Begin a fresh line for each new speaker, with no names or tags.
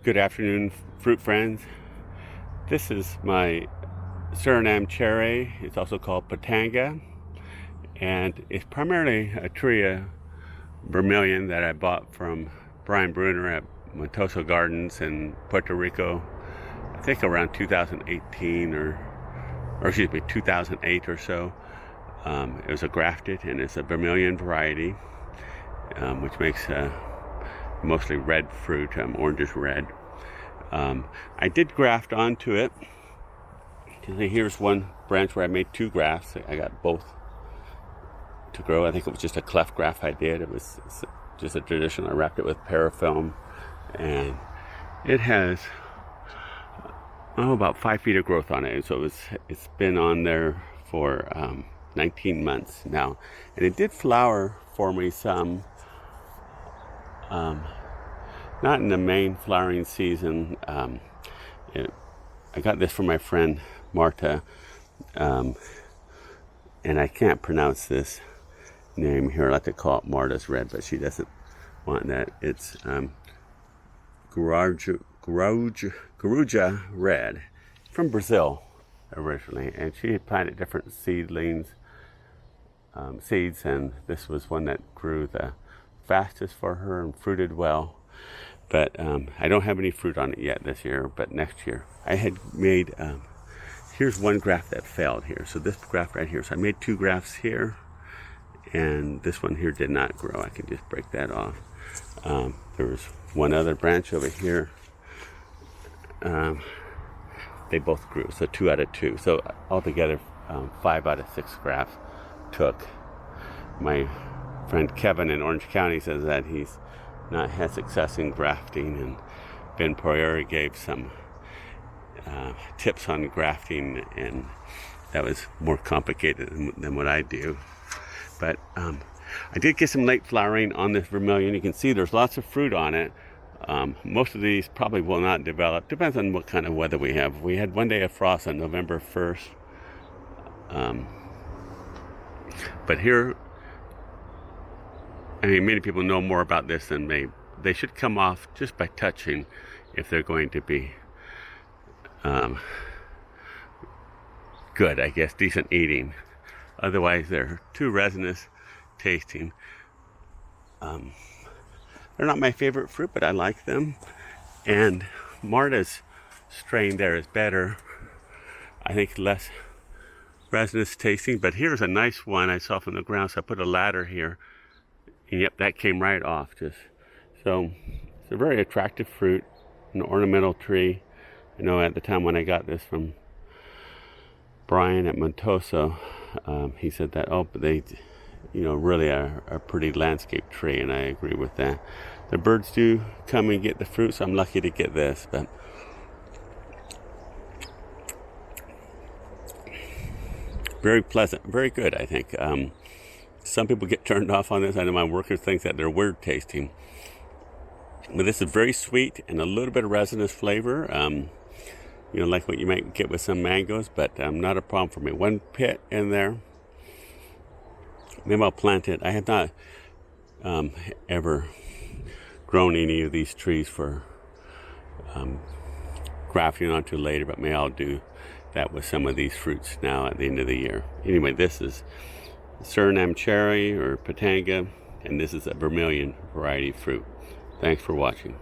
Good afternoon, fruit friends. This is my Surinam cherry. It's also called Pitanga, and it's primarily a tree of Vermilion that I bought from Brian Bruner at Montoso Gardens in Puerto Rico, I think around 2018 or excuse me, 2008 or so. It was a grafted, and it's a Vermilion variety, which makes mostly red fruit, orangish red. I did graft onto it. Here's one branch where I made two grafts. I got both to grow. I think it was just a cleft graft I did. It was just a traditional. I wrapped it with parafilm, and it has about 5 feet of growth on it. So it's been on there for 19 months now, and it did flower for me some. Not in the main flowering season. I got this from my friend Marta, and I can't pronounce this name here. I like to call it Marta's Red, but she doesn't want that. It's Garuja Red from Brazil originally, and she had planted different seeds, and this was one that grew the fastest for her and fruited well. But I don't have any fruit on it yet this year, but next year. I had made, here's one graft that failed here. So this graft right here. So I made two grafts here, and this one here did not grow. I can just break that off. There was one other branch over here. They both grew, so 2 out of 2. So altogether, 5 out of 6 grafts took. My friend Kevin in Orange County says that he's not had success in grafting, and Ben Poirier gave some tips on grafting, and that was more complicated than what I do. But I did get some late flowering on this Vermilion. You can see there's lots of fruit on it. Most of these probably will not develop. Depends on what kind of weather we have. We had one day of frost on November 1st. But here, I mean, many people know more about this than me. They should come off just by touching if they're going to be good, I guess, decent eating. Otherwise, they're too resinous tasting. They're not my favorite fruit, but I like them. And Marta's strain there is better. I think less resinous tasting. But here's a nice one I saw from the ground, so I put a ladder here. And yep, that came right off. So it's a very attractive fruit, an ornamental tree. I know at the time when I got this from Brian at Montoso, he said that, but they, really are a pretty landscape tree, and I agree with that. The birds do come and get the fruit, so I'm lucky to get this. But very pleasant, very good, I think. Some people get turned off on this. I know my workers think that they're weird tasting. But this is very sweet and a little bit of resinous flavor. Like what you might get with some mangoes, but not a problem for me. One pit in there. Maybe I'll plant it. I have not ever grown any of these trees for grafting onto later, but maybe I'll do that with some of these fruits now at the end of the year. Anyway, this is Surinam cherry or Pitanga, and this is a Vermilion variety fruit. Thanks for watching.